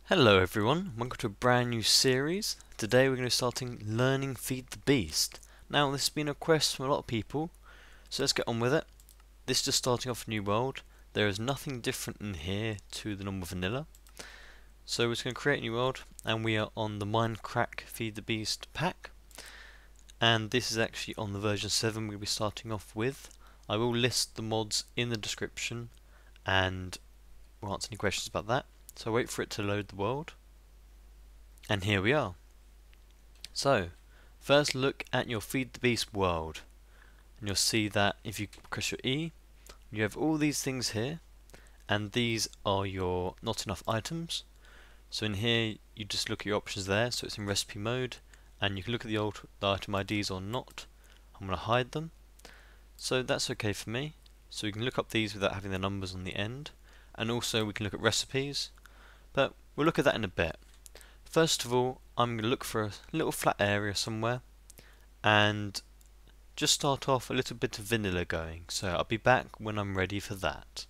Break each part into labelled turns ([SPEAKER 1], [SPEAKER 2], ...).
[SPEAKER 1] Hello everyone, welcome to a brand new series. Today we're going to be starting learning Feed the Beast. Now this has been a request from a lot of people, so let's get on with it. This is just starting off a new world. There is nothing different in here to the normal vanilla. So we're just going to create a new world, and we are on the Mindcrack Feed the Beast pack. And this is actually on the version 7 we're going to be starting off with. I will list the mods in the description and we'll answer any questions about that. So wait for it to load the world. And here we are. So, first look at your Feed the Beast world. And you'll see that if you press your E, you have all these things here. And these are your not enough items. So in here, you just look at your options there. So it's in recipe mode. And you can look at the item IDs or not. I'm going to hide them. So that's okay for me. So we can look up these without having the numbers on the end. And also we can look at recipes. But we'll look at that in a bit. First of all, I'm going to look for a little flat area somewhere and just start off a little bit of vanilla going. So I'll be back when I'm ready for that.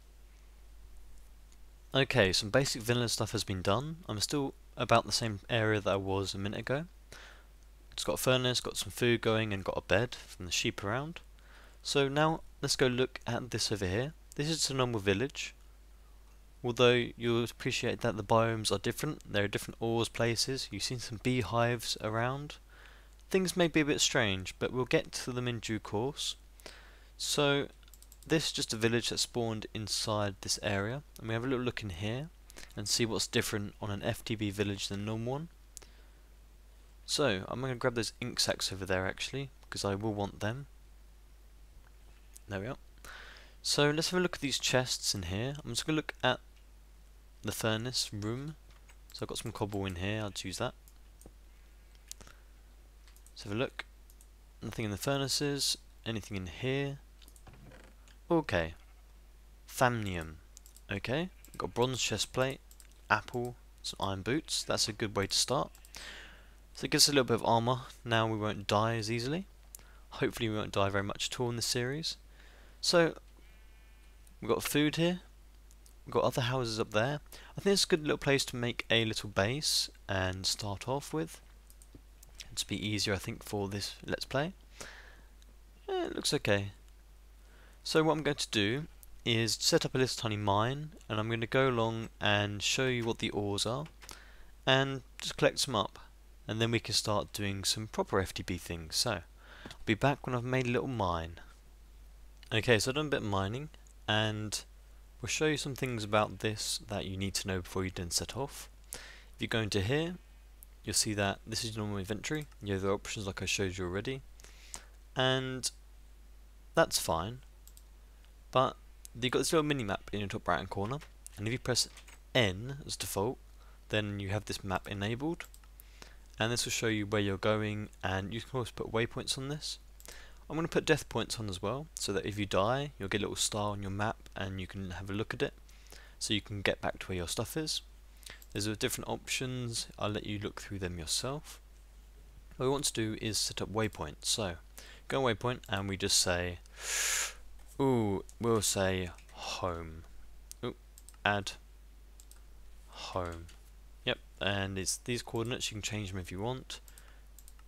[SPEAKER 1] Okay, some basic vanilla stuff has been done. I'm still about the same area that I was a minute ago. It's got a furnace, got some food going, and got a bed from the sheep around. So now let's go look at this over here. This is a normal village. Although you'll appreciate that the biomes are different, there are different ores places, you've seen some beehives around. Things may be a bit strange, but we'll get to them in due course. So this is just a village that spawned inside this area, and we have a little look in here and see what's different on an FTB village than a normal one. So I'm going to grab those ink sacks over there actually, because I will want them. There we are. So let's have a look at these chests in here. I'm just going to look at the furnace room. So I've got some cobble in here, I'll choose that. Let's have a look. Nothing in the furnaces, anything in here. Okay. Thamnium. Okay, got bronze chest plate, apple, some iron boots. That's a good way to start. So it gives us a little bit of armour. Now we won't die as easily. Hopefully we won't die very much at all in this series. So we've got food here. We've got other houses up there. I think it's a good little place to make a little base and start off with. It's be easier I think for this let's play. Yeah, it looks okay. So what I'm going to do is set up a little tiny mine, and I'm going to go along and show you what the ores are and just collect some up, and then we can start doing some proper FTB things. So I'll be back when I've made a little mine. Okay, so I've done a bit of mining, and we'll show you some things about this that you need to know before you then set off. If you go into here, you'll see that this is normal inventory. You have the options like I showed you already, and that's fine. But you've got this little mini-map in your top right hand corner, and if you press N as default, then you have this map enabled, and this will show you where you're going, and you can always put waypoints on this. I'm going to put death points on as well, so that if you die, you'll get a little star on your map and you can have a look at it, so you can get back to where your stuff is. There's different options, I'll let you look through them yourself. What we want to do is set up waypoints. So, go on waypoint and we just say, we'll say home. Add home. Yep, and it's these coordinates, you can change them if you want.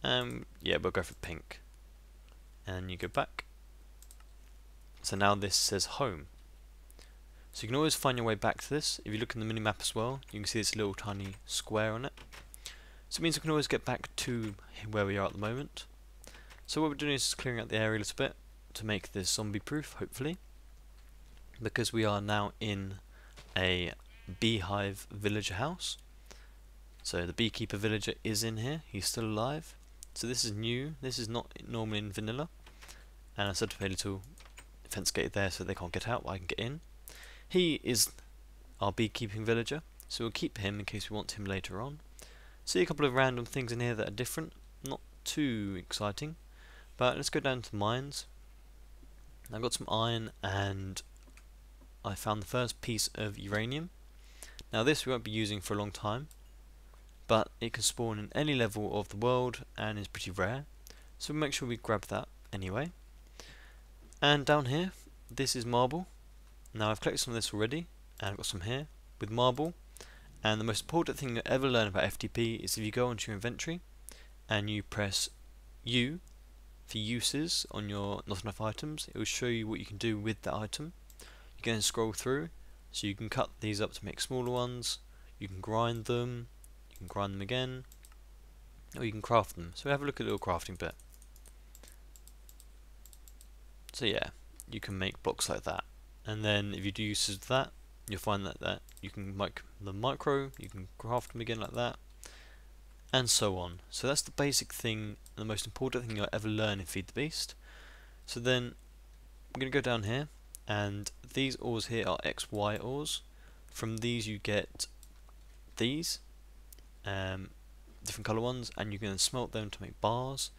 [SPEAKER 1] Yeah, we'll go for pink. And you go back. So now this says home. So you can always find your way back to this. If you look in the minimap as well, you can see this little tiny square on it. So it means we can always get back to where we are at the moment. So what we're doing is just clearing out the area a little bit to make this zombie proof, hopefully. Because we are now in a beehive villager house. So the beekeeper villager is in here, he's still alive. So this is new, this is not normally in vanilla. And I set up a little fence gate there so they can't get out, but I can get in. He is our beekeeping villager, so we'll keep him in case we want him later on. See a couple of random things in here that are different, not too exciting. But let's go down to the mines. I've got some iron and I found the first piece of uranium. Now this we won't be using for a long time, but it can spawn in any level of the world and is pretty rare, so we'll make sure we grab that anyway. And down here, this is marble. Now I've collected some of this already, and I've got some here with marble, And the most important thing you'll ever learn about FTP is if you go onto your inventory and you press U for uses on your not enough items, it will show you what you can do with that item. You can then scroll through, so you can cut these up to make smaller ones, you can grind them again, or you can craft them. So have a look at the little crafting bit. So yeah, you can make blocks like that, and then if you do uses of that, you'll find that you can make them micro, you can craft them again like that, and so on. So that's the basic thing, the most important thing you'll ever learn in Feed the Beast. So then I'm going to go down here, and these ores here are XY ores. From these you get these different colour ones, and you can then smelt them to make bars.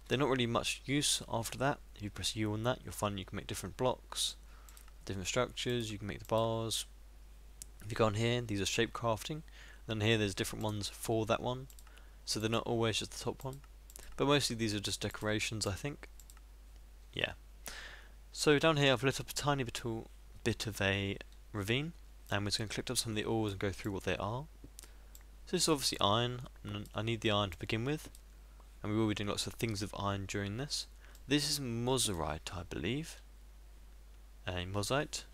[SPEAKER 1] They're not really much use after that. If you press U on that, you'll find you can make different blocks, different structures, you can make the bars. If you go on here, these are shape crafting. Then here there's different ones for that one, so they're not always just the top one, but mostly these are just decorations, I think. Yeah. So down here I've lit up a tiny bit of a ravine, and we're just going to collect up some of the ores and go through what they are. So this is obviously iron, and I need the iron to begin with, and we will be doing lots of things of iron during this. This is Moserite, I believe. A Mosite.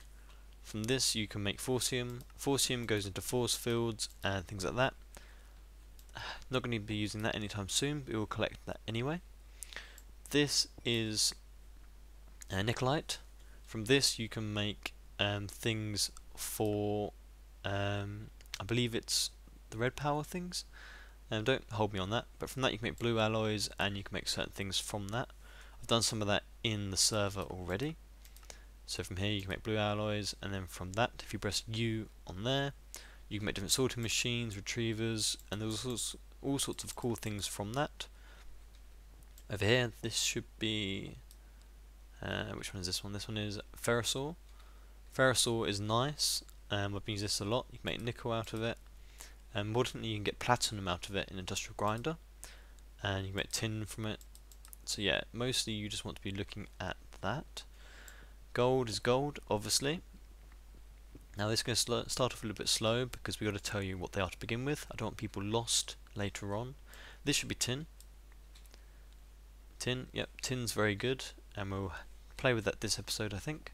[SPEAKER 1] From this you can make Forcium. Forcium goes into force fields and things like that. Not going to be using that anytime soon, but we will collect that anyway. This is Nickelite. From this you can make things for, I believe it's the red power things. Don't hold me on that, but from that you can make blue alloys, and you can make certain things from that. I've done some of that in the server already. So from here you can make blue alloys, and then from that, if you press U on there, you can make different sorting machines, retrievers, and there's all sorts of cool things from that. Over here, this should be, which one is this one? This one is Ferrosaur. Ferrosaur is nice. I've been using this a lot. You can make nickel out of it. And more importantly, you can get platinum out of it in Industrial Grinder, and you can make tin from it. So yeah, mostly you just want to be looking at that. Gold is gold, obviously. Now this is going to start off a little bit slow because we've got to tell you what they are to begin with. I don't want people lost later on. This should be tin. Tin, yep, tin's very good, and we'll play with that this episode, I think.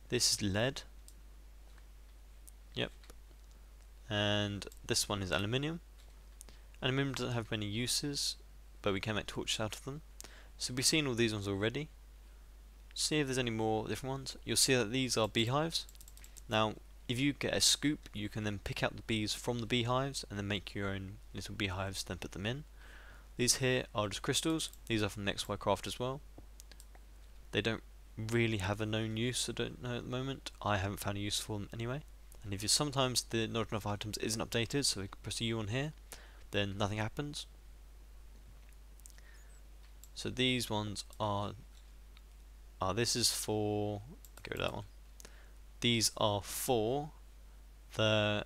[SPEAKER 1] This is lead. Yep. And this one is aluminium. Aluminium doesn't have many uses, but we can make torches out of them. So we've seen all these ones already. See if there's any more different ones. You'll see that these are beehives. Now, if you get a scoop, you can then pick out the bees from the beehives and then make your own little beehives, then put them in. These here are just crystals. These are from XY Craft as well. They don't really have a known use, I don't know at the moment. I haven't found a use for them anyway. And if you sometimes the not enough items isn't updated, so we can press U on here, then nothing happens. So these ones are this is for, I'll get rid of that one. These are for the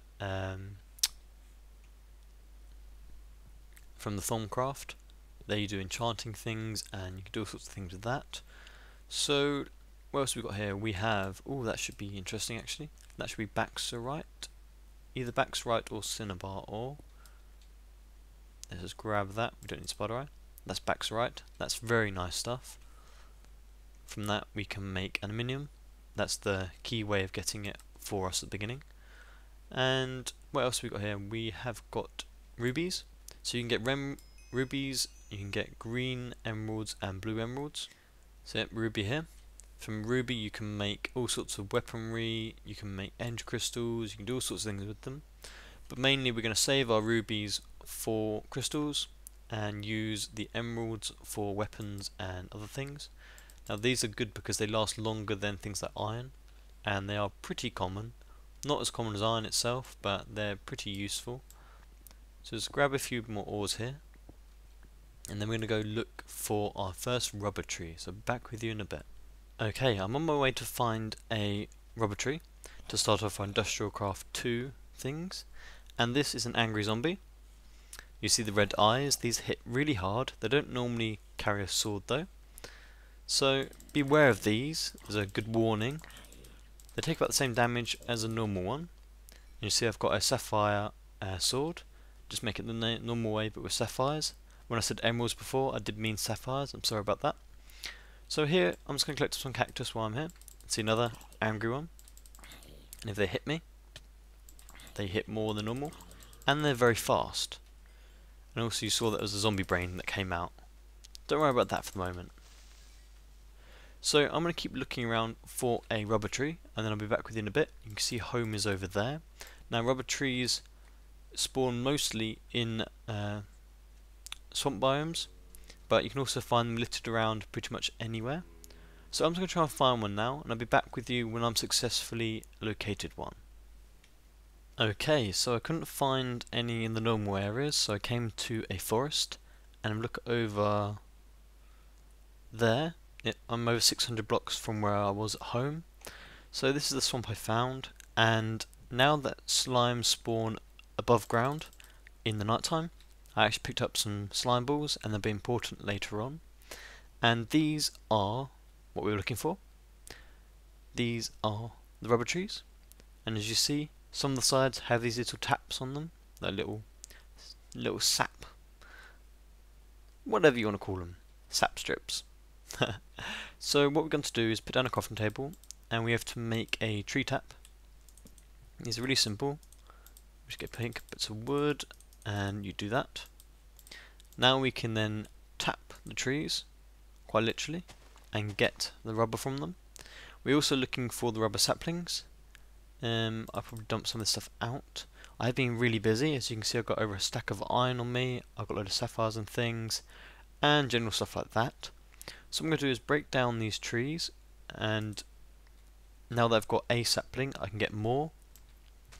[SPEAKER 1] from the Thorncraft. There you do enchanting things, and you can do all sorts of things with that. So what else have we got here? We have, oh, that should be interesting actually. That should be Baxorite, either Baxorite or Cinnabar ore. Let's just grab that. We don't need Spider Eye. That's Baxorite. That's very nice stuff. From that we can make aluminium. That's the key way of getting it for us at the beginning. And what else have we got here? We have got rubies. So you can get rubies, you can get green emeralds and blue emeralds. So yep, ruby here. From ruby you can make all sorts of weaponry, you can make end crystals, you can do all sorts of things with them. But mainly we're going to save our rubies for crystals and use the emeralds for weapons and other things. Now these are good because they last longer than things like iron, and they are pretty common. Not as common as iron itself, but they're pretty useful. So let's grab a few more ores here, and then we're going to go look for our first rubber tree. So back with you in a bit. Okay, I'm on my way to find a rubber tree to start off our Industrial Craft 2 things, and this is an angry zombie. You see the red eyes, these hit really hard. They don't normally carry a sword though, so beware of these. There's a good warning. They take about the same damage as a normal one. You see I've got a sapphire sword. Just make it the normal way but with sapphires. When I said emeralds before, I did mean sapphires. I'm sorry about that. So here, I'm just going to collect some cactus while I'm here. See another angry one. And if they hit me, they hit more than normal. And they're very fast. And also you saw that there was a zombie brain that came out. Don't worry about that for the moment. So I'm going to keep looking around for a rubber tree, and then I'll be back with you in a bit. You can see home is over there. Now rubber trees spawn mostly in swamp biomes, but you can also find them littered around pretty much anywhere. So I'm just going to try and find one now, and I'll be back with you when I'm successfully located one. Okay, so I couldn't find any in the normal areas, so I came to a forest, and look over there. I'm over 600 blocks from where I was at home. So this is the swamp I found, and now that slimes spawn above ground in the night time, I actually picked up some slime balls, and they'll be important later on. And these are what we were looking for. These are the rubber trees, and as you see, some of the sides have these little taps on them, like little sap, whatever you want to call them, sap strips. So what we're going to do is put down a crafting table, and we have to make a tree tap. It's really simple. Just get pink bits of wood, and you do that. Now we can then tap the trees, quite literally, and get the rubber from them. We're also looking for the rubber saplings. I'll probably dump some of this stuff out. I've been really busy. As you can see, I've got over a stack of iron on me. I've got a load of sapphires and things, and general stuff like that. So what I'm going to do is break down these trees, and now that I've got a sapling, I can get more.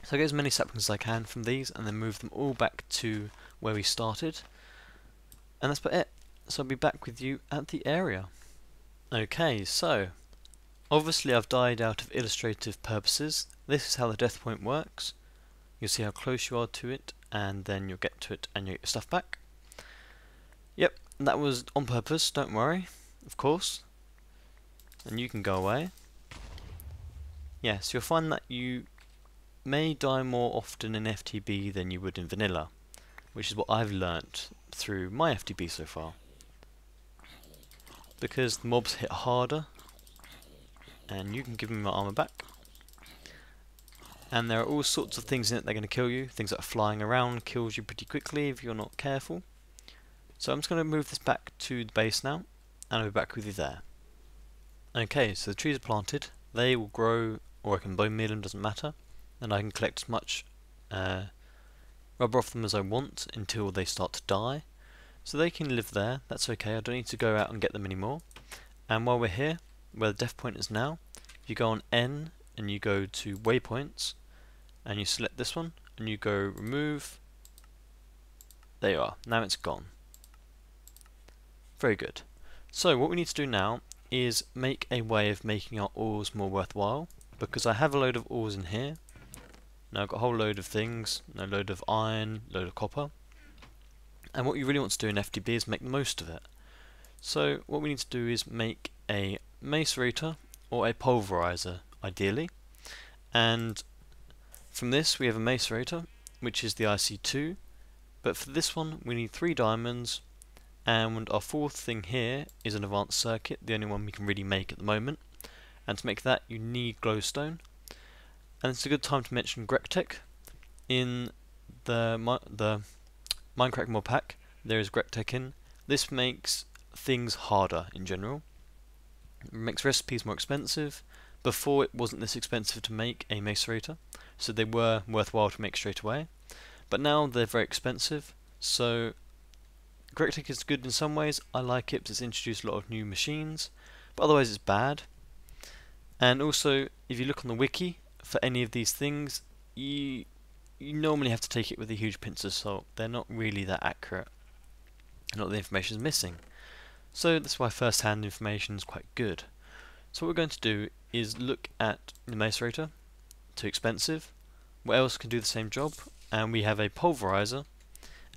[SPEAKER 1] So I get as many saplings as I can from these, and then move them all back to where we started. And that's about it. So I'll be back with you at the area. Okay, so obviously I've died out of illustrative purposes. This is how the death point works. You'll see how close you are to it, and then you'll get to it and you'll get your stuff back. Yep, that was on purpose, don't worry, of course. And you can go away. Yes, you'll find that you may die more often in FTB than you would in vanilla, which is what I've learnt through my FTB so far. Because the mobs hit harder, and you can give me my armor back. And there are all sorts of things in it that are going to kill you. Things that are flying around kills you pretty quickly if you're not careful. So I'm just going to move this back to the base now, and I'll be back with you there. Okay, so the trees are planted. They will grow, or I can bone meal them, doesn't matter. And I can collect as much rubber off them as I want until they start to die. So they can live there, that's okay, I don't need to go out and get them anymore. And while we're here, where the death point is now, if you go on N and you go to waypoints, and you select this one, and you go remove, there you are, now it's gone. Very good. So what we need to do now is make a way of making our ores more worthwhile, because I have a load of ores in here. Now I've got a whole load of things, a load of iron, load of copper. And what you really want to do in FTB is make the most of it. So what we need to do is make a macerator or a pulverizer, ideally. And from this we have a macerator, which is the IC2. But for this one we need 3 diamonds, and our fourth thing here is an advanced circuit, the only one we can really make at the moment. And to make that you need glowstone. And it's a good time to mention Tekkit. In the Minecraft Modpack, there is Tekkit. This makes things harder in general. It makes recipes more expensive. Before it wasn't this expensive to make a macerator, so they were worthwhile to make straight away. But now they're very expensive, so Tekkit is good in some ways. I like it because it's introduced a lot of new machines, but otherwise it's bad. And also, if you look on the wiki for any of these things, you normally have to take it with a huge pinch of salt. They're not really that accurate. A lot of the information is missing. So that's why first-hand information is quite good. So what we're going to do is look at the macerator, too expensive. What else can do the same job? And we have a pulverizer,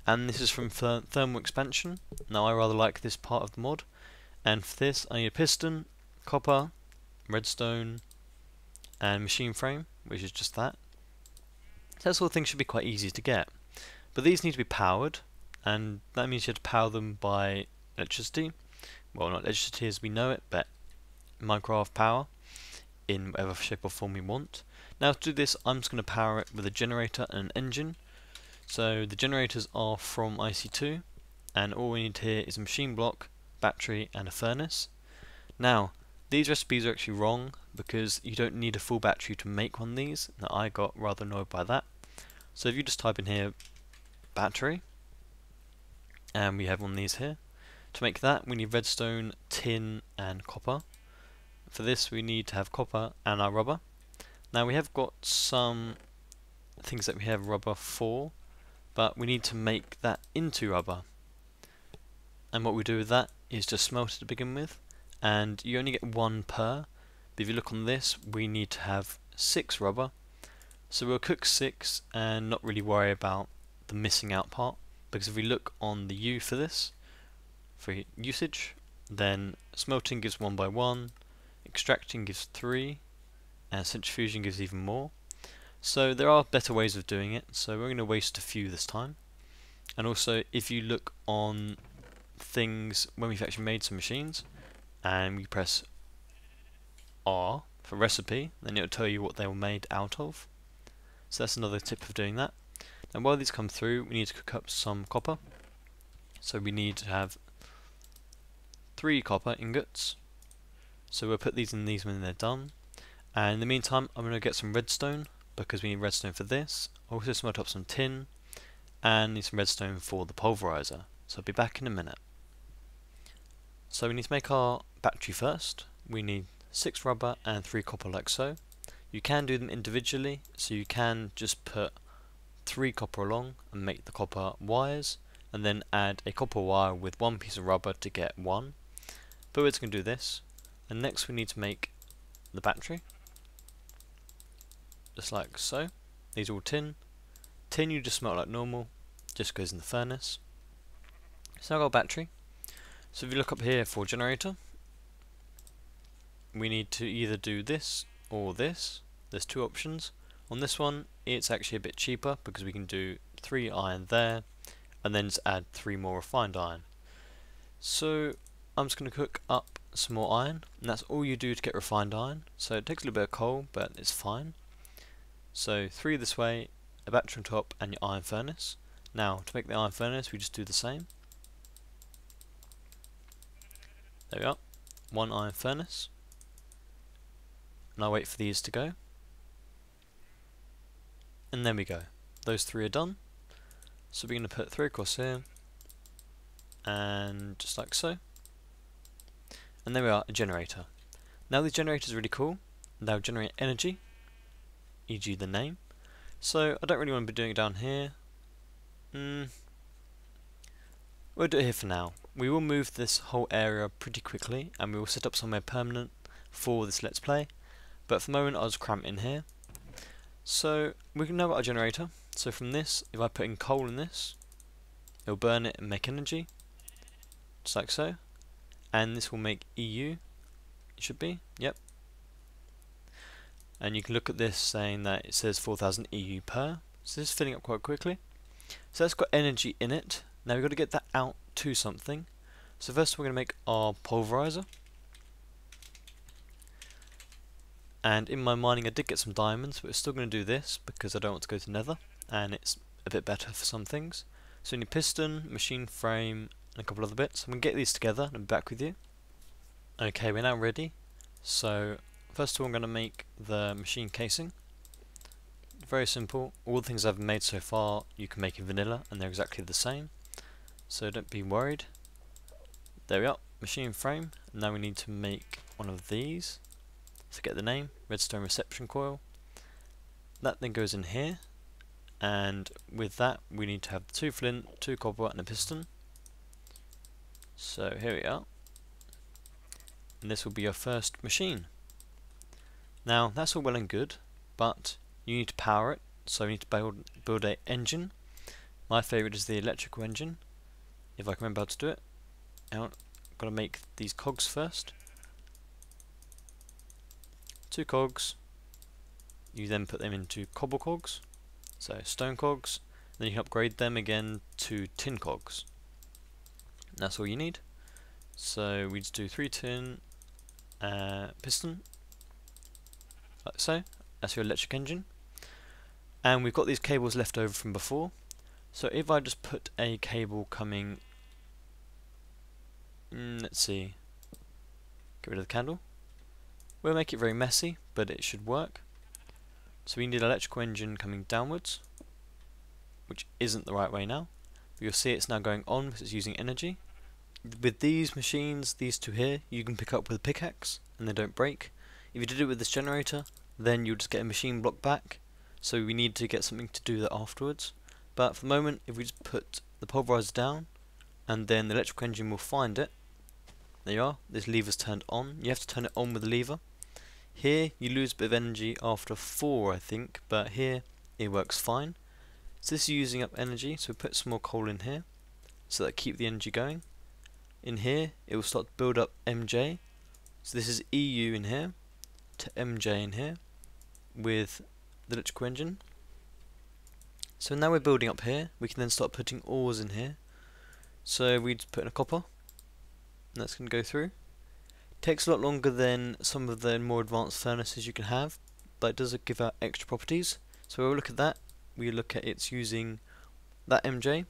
[SPEAKER 1] and this is from thermal expansion. Now I rather like this part of the mod. And for this I need a piston, copper, redstone, and machine frame, which is just that. So that sort of thing should be quite easy to get. But these need to be powered, and that means you have to power them by electricity. Well, not electricity as we know it, but Minecraft power in whatever shape or form we want. Now to do this, I'm just going to power it with a generator and an engine. So the generators are from IC2, and all we need here is a machine block, battery and a furnace. Now these recipes are actually wrong because you don't need a full battery to make one of these. Now I got rather annoyed by that. So if you just type in here battery, and we have one of these here. To make that we need redstone, tin and copper. For this we need to have copper and our rubber. Now we have got some things that we have rubber for, but we need to make that into rubber. And what we do with that is just smelt it to begin with, and you only get one per. But if you look on this, we need to have 6 rubber. So we'll cook 6 and not really worry about the missing out part, because if we look on the U for this, for usage, then smelting gives 1 by 1, extracting gives 3, and centrifuging gives even more. So there are better ways of doing it, so we're going to waste a few this time. And also if you look on things when we've actually made some machines, and we press R for recipe, then it'll tell you what they were made out of. So that's another tip of doing that. And while these come through, we need to cook up some copper. So we need to have 3 copper ingots. So we'll put these in these when they're done. And in the meantime, I'm going to get some redstone, because we need redstone for this. I'll also smelt up some tin, and need some redstone for the pulverizer. So I'll be back in a minute. So we need to make our battery first. We need 6 rubber and 3 copper like so. You can do them individually, so you can just put 3 copper along and make the copper wires, and then add a copper wire with 1 piece of rubber to get 1. But we're just going to do this. And next we need to make the battery, just like so. These are all tin. Tin you just smelt like normal, just goes in the furnace. So I've got a battery. So if you look up here for generator, we need to either do this or this. There's 2 options. On this one it's actually a bit cheaper because we can do 3 iron there and then just add 3 more refined iron. So I'm just going to cook up some more iron, and that's all you do to get refined iron. So it takes a little bit of coal, but it's fine. So 3 this way, a battery on top and your iron furnace. Now to make the iron furnace we just do the same. There we are, 1 iron furnace. And I'll wait for these to go. And there we go. Those 3 are done. So we're going to put 3 across here. And just like so. And there we are, a generator. Now the generator is really cool. They'll generate energy, e.g. the name. So I don't really want to be doing it down here. We'll do it here for now. We will move this whole area pretty quickly, and we will set up somewhere permanent for this Let's Play. But for the moment I'll just cramp it in here. So we've now got a generator. So from this, if I put in coal in this, it'll burn it and make energy, just like so. And this will make EU, it should be, yep. And you can look at this saying that it says 4000 EU per, so this is filling up quite quickly. So that's got energy in it. Now we've got to get that out to something. So first we're going to make our pulverizer. And in my mining I did get some diamonds, but we're still going to do this because I don't want to go to nether, and it's a bit better for some things. So we need piston, machine frame, and a couple other bits. I'm going to get these together and I'll be back with you. Okay, we're now ready. So first of all I'm going to make the machine casing. Very simple. All the things I've made so far you can make in vanilla and they're exactly the same. So don't be worried. There we are, machine frame. Now we need to make one of these. Forget the name, redstone reception coil. That then goes in here. And with that we need to have 2 flint, 2 copper and a piston. So here we are, and this will be your first machine. Now that's all well and good, but you need to power it, so we need to build an engine. My favourite is the electrical engine, if I can remember how to do it. Now I've got to make these cogs first. 2 cogs, you then put them into cobble cogs, So stone cogs, then you can upgrade them again to tin cogs. That's all you need. So we just do 3 tin piston, like so. That's your electric engine. And we've got these cables left over from before. So if I just put a cable coming, let's see, get rid of the candle. We'll make it very messy, but it should work. So we need an electrical engine coming downwards, which isn't the right way now. But you'll see it's now going on because it's using energy. With these machines, these two here, you can pick up with a pickaxe and they don't break. If you did it with this generator, then you'll just get a machine block back. So we need to get something to do that afterwards. But for the moment, if we just put the pulverizer down, and then the electrical engine will find it. There you are, this lever's turned on. You have to turn it on with the lever. Here, you lose a bit of energy after 4, I think, but here, it works fine. So this is using up energy, so we put some more coal in here, so that keep the energy going. In here, it will start to build up MJ. So this is EU in here, to MJ in here, with the electrical engine. So now we're building up here, we can then start putting ores in here. So we just put in a copper, and that's going to go through. Takes a lot longer than some of the more advanced furnaces you can have, but it does give out extra properties. So we'll look at that. We look at it's using that MJ,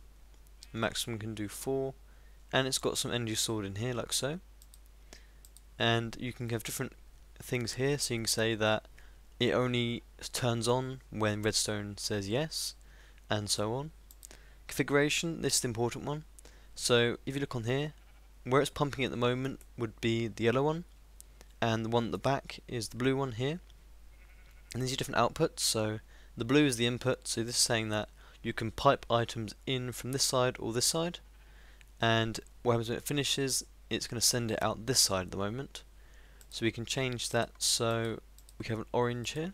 [SPEAKER 1] maximum can do 4, and it's got some energy stored in here like so. And you can have different things here, so you can say that it only turns on when redstone says yes, and so on. Configuration, this is the important one. So if you look on here, where it's pumping at the moment would be the yellow one, and the one at the back is the blue one here. And these are different outputs, so the blue is the input, so this is saying that you can pipe items in from this side or this side, and what happens when it finishes, it's going to send it out this side at the moment. So we can change that so we have an orange here.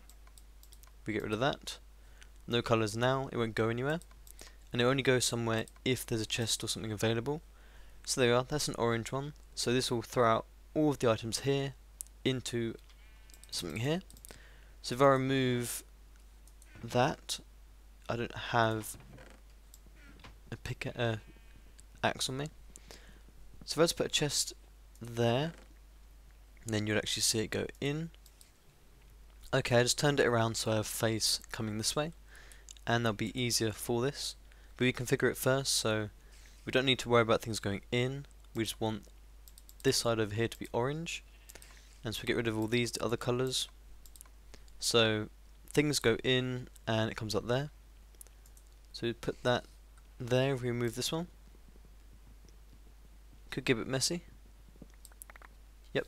[SPEAKER 1] We get rid of that. No colours now, it won't go anywhere, and it only goes somewhere if there's a chest or something available. So there you are, that's an orange one. So this will throw out all of the items here into something here. So if I remove that, I don't have a axe on me. So if I just put a chest there, then you'd actually see it go in. Okay, I just turned it around so I have face coming this way, and that'll be easier for this. But we configure it first, so we don't need to worry about things going in. We just want this side over here to be orange, and so we get rid of all these other colours. So things go in and it comes up there. So we put that there. If we remove this one, could get a bit messy. Yep.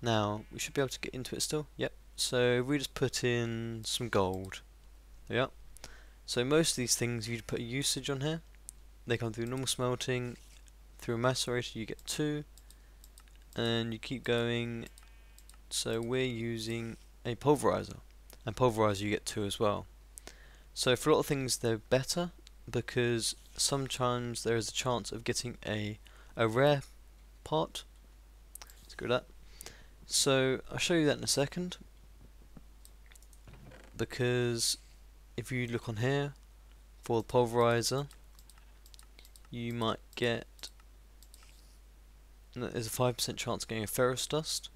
[SPEAKER 1] Now we should be able to get into it still. Yep. So we just put in some gold. There we are. So most of these things you put a usage on here. They come through normal smelting, through a macerator you get 2, and you keep going. So we're using a pulverizer, and pulverizer you get 2 as well. So for a lot of things they're better, because sometimes there is a chance of getting a rare part. Let's go with that. So I'll show you that in a second, because if you look on here for the pulverizer, you might get, there's a 5% chance of getting a ferrous dust,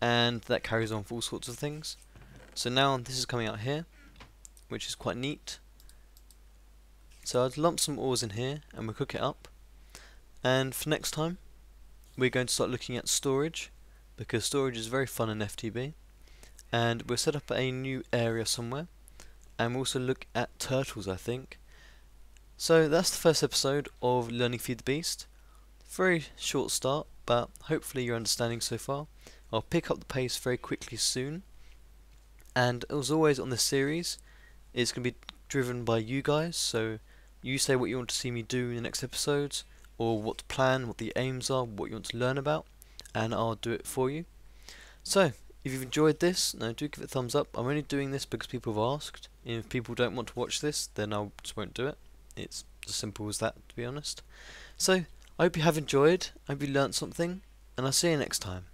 [SPEAKER 1] and that carries on for all sorts of things. So now this is coming out here, which is quite neat. So I'd lump some ores in here and we'll cook it up, and for next time we're going to start looking at storage, because storage is very fun in FTB, and we'll set up a new area somewhere, and we'll also look at turtles, I think. So that's the first episode of Learning Feed the Beast. Very short start, but hopefully you're understanding so far. I'll pick up the pace very quickly soon, and as always on this series, it's going to be driven by you guys, so you say what you want to see me do in the next episodes, or what to plan, what the aims are, what you want to learn about, and I'll do it for you. So, if you've enjoyed this, do give it a thumbs up. I'm only doing this because people have asked. If people don't want to watch this, then I just won't do it. It's as simple as that, to be honest. So, I hope you have enjoyed, I hope you learnt something, and I'll see you next time.